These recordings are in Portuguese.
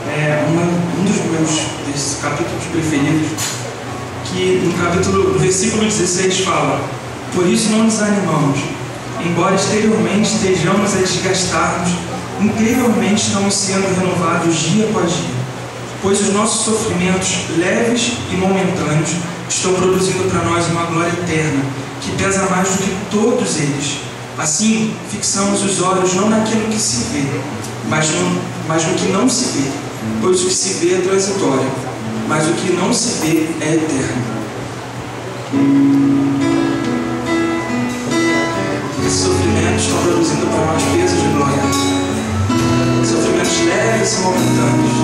um dos meus capítulos preferidos, que no versículo 16 fala: por isso não desanimamos, embora exteriormente estejamos a desgastar-nos, interiormente estamos sendo renovados dia após dia, pois os nossos sofrimentos leves e momentâneos estão produzindo para nós uma glória eterna, que pesa mais do que todos eles. Assim, fixamos os olhos não naquilo que se vê, mas no que não se vê, pois o que se vê é transitório, mas o que não se vê é eterno. Esses sofrimentos estão produzindo para nós peso de glória, sofrimentos leves e momentâneos,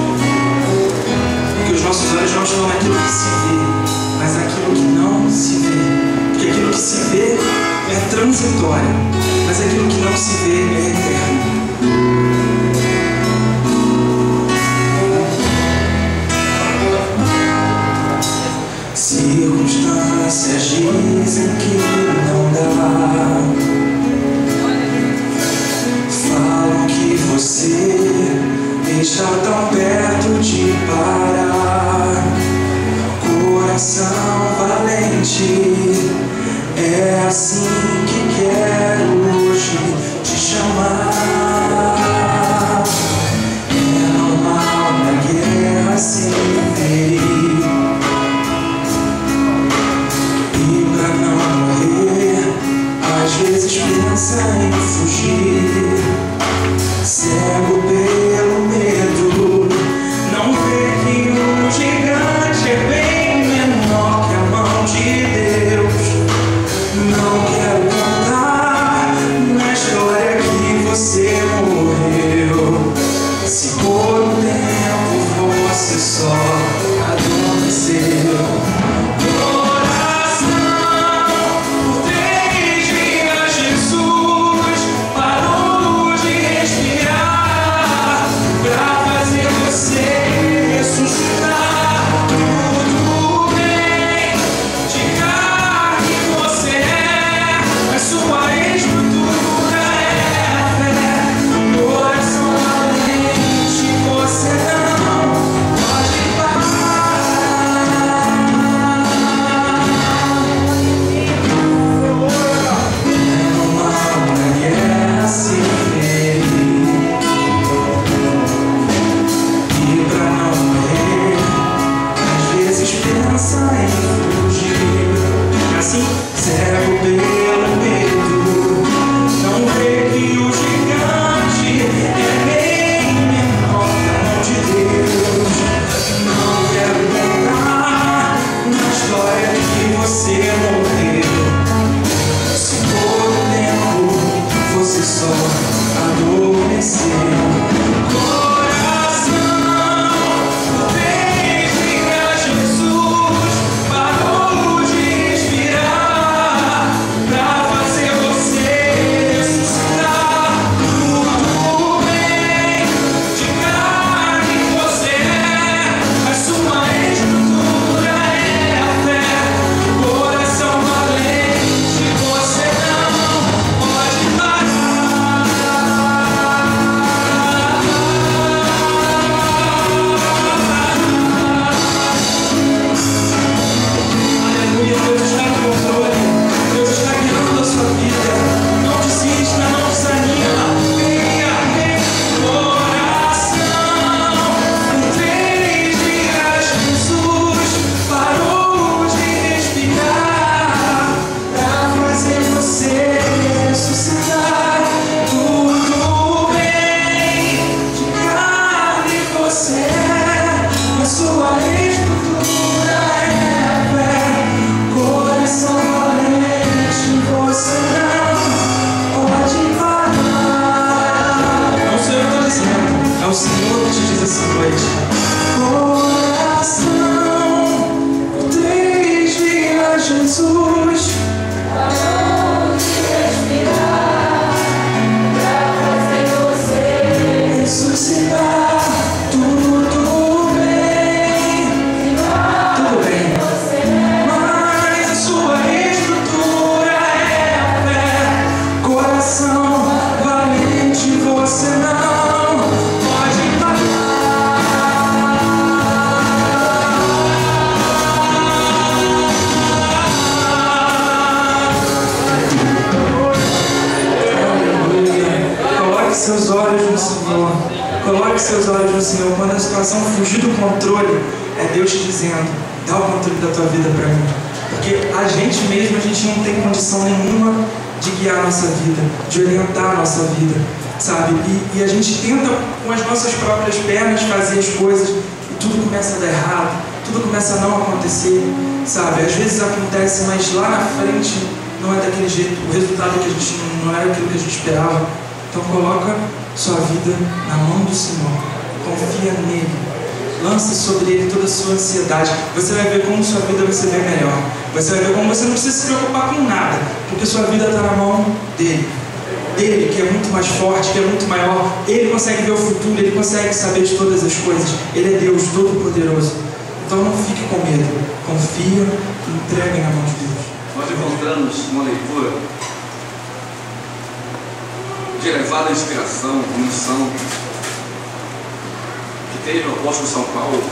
porque os nossos olhos não estão naquilo que se vê, mas naquilo que não se vê, porque aquilo que se vê é transitório, mas aquilo que não se vê é eterno. Circunstâncias dizem que não dá, falam que você está tão perto de parar. Coração valente, é assim que quero hoje te chamar. É normal na guerra se ferir, e pra não morrer, às vezes pensa em fugir. Cego pelo medo, não vê que o gigante é bem menor que a mão de Deus. Não quero contar na história que você morreu, se por um tempo você só adormeceu. Valente, você não pode parar. os seus olhos no Senhor. Quando a situação fugir do controle, é Deus te dizendo: dá o controle da tua vida para mim. Porque a gente mesmo, a gente não tem condição nenhuma de guiar a nossa vida, de orientar a nossa vida, sabe? E a gente tenta com as nossas próprias pernas fazer as coisas e tudo começa a dar errado, tudo começa a não acontecer, sabe? Às vezes acontece, mas lá na frente não é daquele jeito, o resultado que a gente não era aquilo que a gente esperava. Então coloca sua vida na mão do Senhor, confia nele, lança sobre ele toda a sua ansiedade. Você vai ver como sua vida vai ser bem melhor. Você vai ver como você não precisa se preocupar com nada, porque sua vida está na mão dele. Ele, que é muito mais forte, que é muito maior. Ele consegue ver o futuro, ele consegue saber de todas as coisas. Ele é Deus Todo-Poderoso. Então não fique com medo, confia e entregue na mão de Deus. Nós encontramos uma leitura de elevada inspiração, unção, que teve o apóstolo São Paulo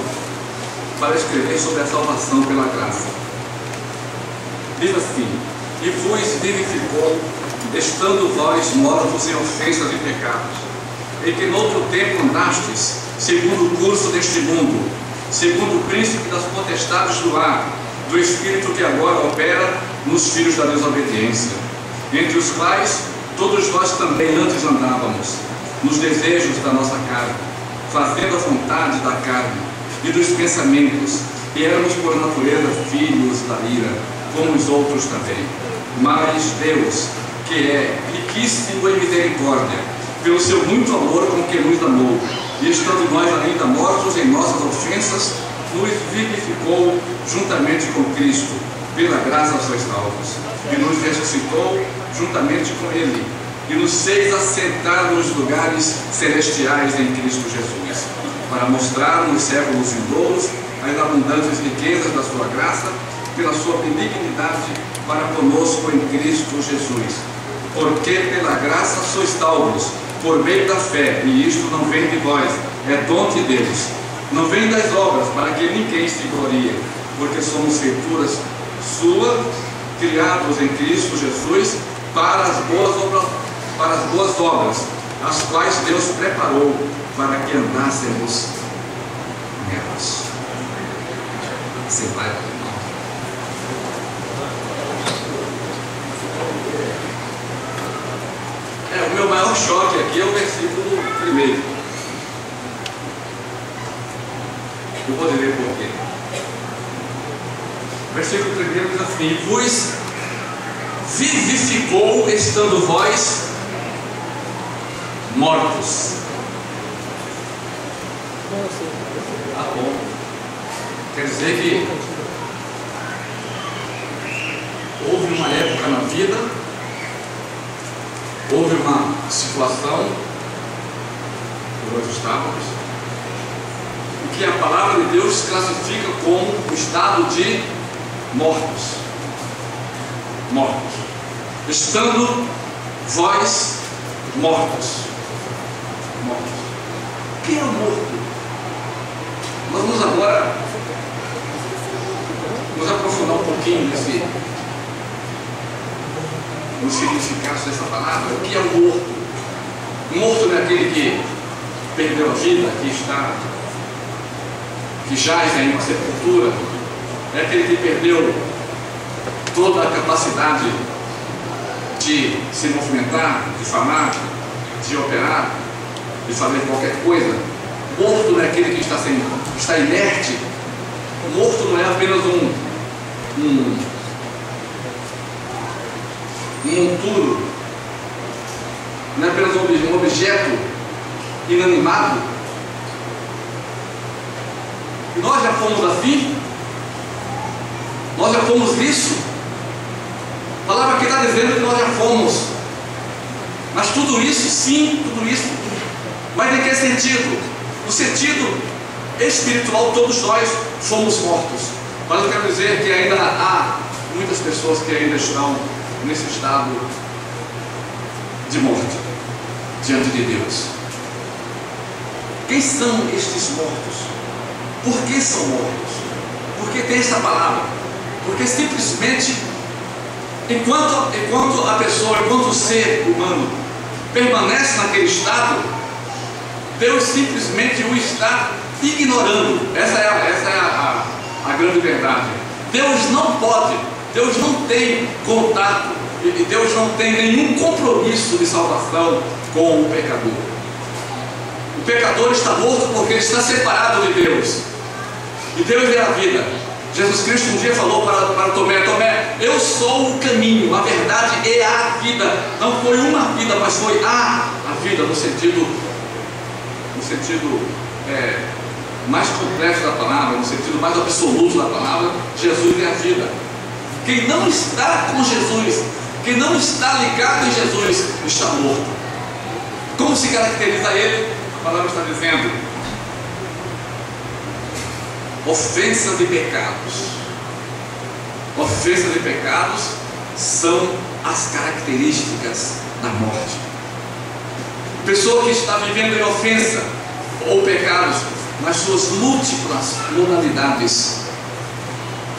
para escrever sobre a salvação pela graça. Diz assim: e vos vivificou, estando vós mortos em ofensas e pecados, em que noutro tempo andastes, segundo o curso deste mundo, segundo o príncipe das potestades do ar, do espírito que agora opera nos filhos da desobediência, entre os quais todos nós também antes andávamos, nos desejos da nossa carne, fazendo a vontade da carne e dos pensamentos, e éramos por natureza filhos da ira, como os outros também. Mas Deus, que é riquíssimo em misericórdia, pelo seu muito amor com que nos amou, e estando nós ainda mortos em nossas ofensas, nos vivificou juntamente com Cristo, pela graça sois salvos, e nos ressuscitou juntamente com Ele, e nos fez assentar nos lugares celestiais em Cristo Jesus, para mostrar nos séculos vindouros as abundantes riquezas da sua graça, pela sua benignidade para conosco em Cristo Jesus. Porque pela graça sois salvos, por meio da fé, e isto não vem de vós, é dom de Deus. Não vem das obras, para que ninguém se glorie, porque somos feituras suas, criados em Cristo Jesus, para as boas obras, as quais Deus preparou para que andássemos nelas. Você vai. O meu maior choque aqui é o versículo 1. Eu vou dizer por quê. O versículo 1 diz assim: vos vivificou, estando vós mortos. Tá bom. Quer dizer que houve uma época na vida, houve uma situação que nós estávamos, o que a palavra de Deus classifica como o estado de mortos. Mortos. Estando vós mortos. Mortos. Quem é morto? Nós vamos agora nos aprofundar um pouquinho no significado dessa palavra. O que é o morto? Morto não é aquele que perdeu a vida, que jaz em uma sepultura, é aquele que perdeu toda a capacidade de se movimentar, de falar, de operar, de fazer qualquer coisa. Morto não é aquele que está inerte. Morto não é apenas um monturo, não é apenas um objeto inanimado. E nós já fomos assim, nós já fomos isso. A palavra aqui está dizendo que nós já fomos, mas tudo isso, sim, tudo isso, mas em que sentido? No sentido espiritual, todos nós somos mortos. Mas eu quero dizer que ainda há muitas pessoas que ainda estão nesse estado de morte diante de Deus. Quem são estes mortos? Por que são mortos? Por que tem essa palavra? Porque simplesmente enquanto a pessoa, enquanto o ser humano permanece naquele estado, Deus simplesmente o está ignorando. Essa é a grande verdade. Deus não pode, Deus não tem contato, Deus não tem nenhum compromisso de salvação com o pecador. O pecador está morto porque ele está separado de Deus, e Deus é a vida. Jesus Cristo um dia falou para Tomé: Tomé, eu sou o caminho, a verdade e a vida. Não foi uma vida, mas foi a vida, no sentido mais completo da palavra, no sentido mais absoluto da palavra. Jesus é a vida. Quem não está com Jesus, quem não está ligado em Jesus, está morto. Como se caracteriza ele? A palavra está dizendo: ofensas e pecados. Ofensas e pecados são as características da morte. Pessoa que está vivendo em ofensa ou pecados nas suas múltiplas modalidades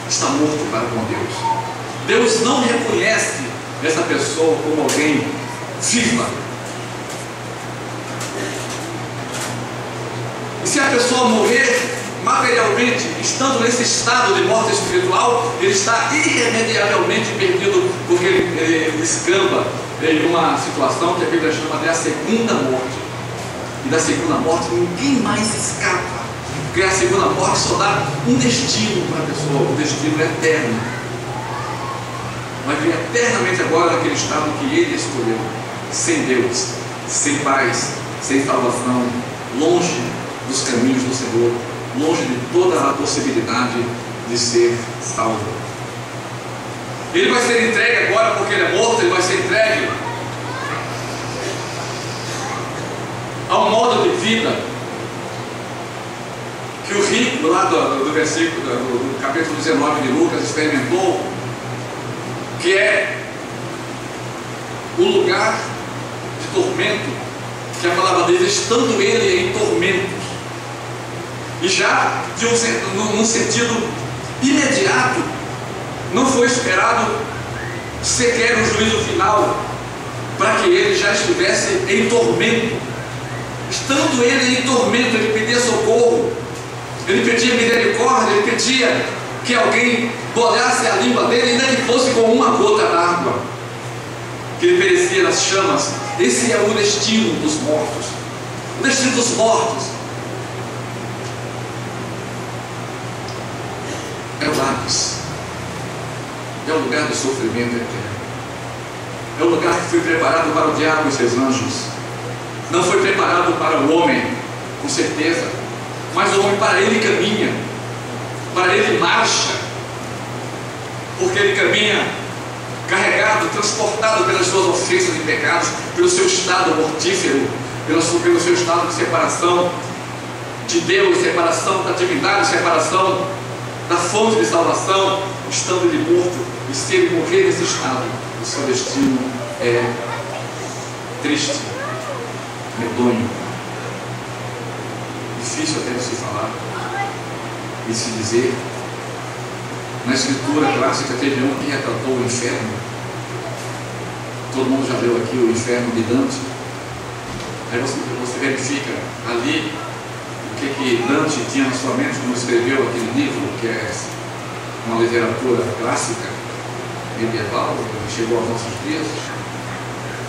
está morto para com Deus. Deus não reconhece essa pessoa como alguém viva. E se a pessoa morrer materialmente, estando nesse estado de morte espiritual, ele está irremediavelmente perdido, porque ele escamba em uma situação que a Bíblia chama de a segunda morte. E da segunda morte ninguém mais escapa, porque a segunda morte só dá um destino para a pessoa, o destino é eterno. Vai vir eternamente agora naquele estado que ele escolheu, sem Deus, sem paz, sem salvação, longe dos caminhos do Senhor, longe de toda a possibilidade de ser salvo. Ele vai ser entregue agora, porque ele é morto, ele vai ser entregue ao modo de vida que o rico, lá do versículo, do capítulo 19 de Lucas, experimentou, que é o lugar de tormento, que a palavra diz, estando ele em tormentos. E já num sentido imediato, não foi esperado sequer um juízo final para que ele já estivesse em tormento. Estando ele em tormento, ele pedia socorro, ele pedia misericórdia, ele pedia que alguém molhasse a língua dele, ainda que fosse com uma gota d'água, que ele perecia nas chamas. Esse é o destino dos mortos. O destino dos mortos é o Hades, é o lugar do sofrimento eterno, é o lugar que foi preparado para o diabo e seus anjos. Não foi preparado para o homem, com certeza, mas o homem, para ele caminha, para ele marcha, porque ele caminha carregado, transportado pelas suas ofensas e pecados, pelo seu estado mortífero, pelo seu estado de separação de Deus, separação da divindade, separação da fonte de salvação. Estando ele morto, e se ele morrer nesse estado, o seu destino é triste, medonho, difícil até de se falar e se dizer. Na escritura clássica teve um que retratou o inferno. Todo mundo já leu aqui o Inferno de Dante. Aí você verifica ali o que Dante tinha na sua mente quando escreveu aquele livro, que é uma literatura clássica medieval, que chegou aos nossos dias.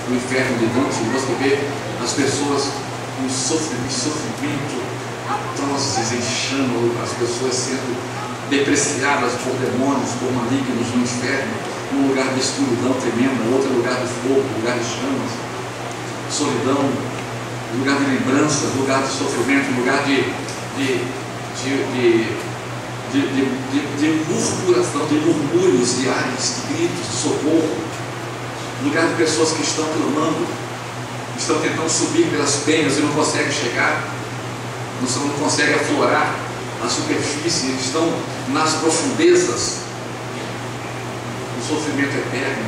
O Inferno de Dante, você vê as pessoas com sofrimento atrozes, em chama, as pessoas sendo depreciadas por demônios, por malignos no inferno, num lugar de escuridão tremenda, outro lugar de fogo, lugar de chamas, solidão, lugar de lembranças, lugar de sofrimento, lugar de murmuração, de murmúrios diários, de gritos, de socorro, lugar de pessoas que estão clamando, estão tentando subir pelas penhas e não conseguem chegar, não conseguem aflorar a superfície, eles estão nas profundezas do sofrimento eterno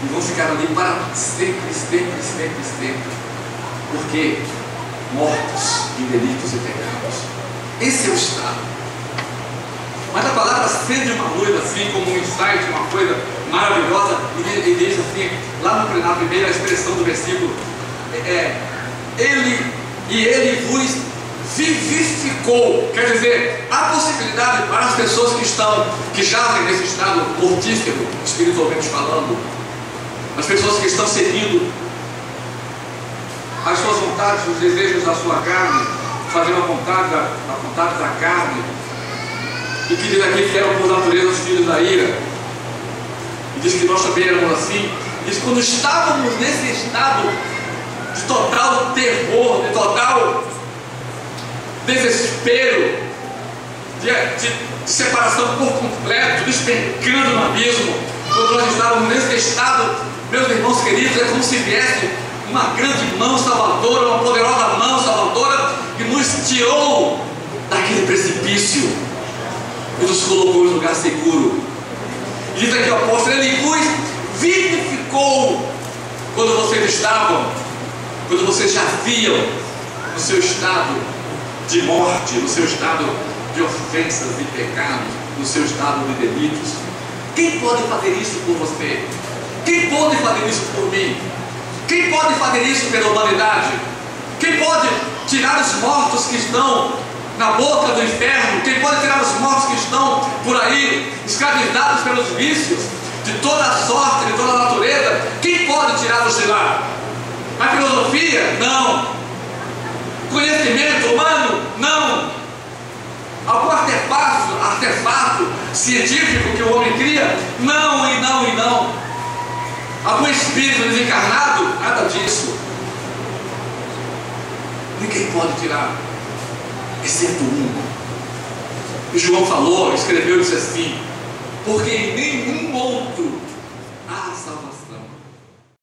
e vão ficar ali para sempre, sempre, sempre, sempre, porque mortos em delitos e pecados. Esse é o estado. Mas a palavra acende uma luz assim, como um insight, uma coisa maravilhosa, e diz assim, lá na primeira expressão do versículo, ele e Ele vos vivificou. Quer dizer, há possibilidade para as pessoas que jazem nesse estado mortífero, espiritualmente falando, as pessoas que estão seguindo as suas vontades, os desejos da sua carne, fazendo a vontade da carne, e que diz aqui que eram por natureza os filhos da ira, e diz que nós também éramos assim. Diz que quando estávamos nesse estado de total terror, de total desespero, de separação por completo, despencando no abismo, quando nós estávamos nesse estado, meus irmãos queridos, é como se viesse uma grande mão salvadora, uma poderosa mão salvadora, que nos tirou daquele precipício e nos colocou em um lugar seguro. E diz aqui o apóstolo, Ele vos vivificou quando vocês estavam, quando vocês jaziam no seu estado de morte, no seu estado de ofensas e pecados, no seu estado de delitos. Quem pode fazer isso por você? Quem pode fazer isso por mim? Quem pode fazer isso pela humanidade? Quem pode tirar os mortos que estão na boca do inferno? Quem pode tirar os mortos que estão por aí, escravizados pelos vícios, de toda a sorte, de toda a natureza? Quem pode tirá-los de lá? A filosofia? Não. Conhecimento humano? Não. Algum artefato científico que o homem cria? Não, e não, e não. Algum espírito desencarnado? Nada disso. Ninguém pode tirar, exceto um. E João falou, escreveu, disse assim: porque em nenhum outro há salvação.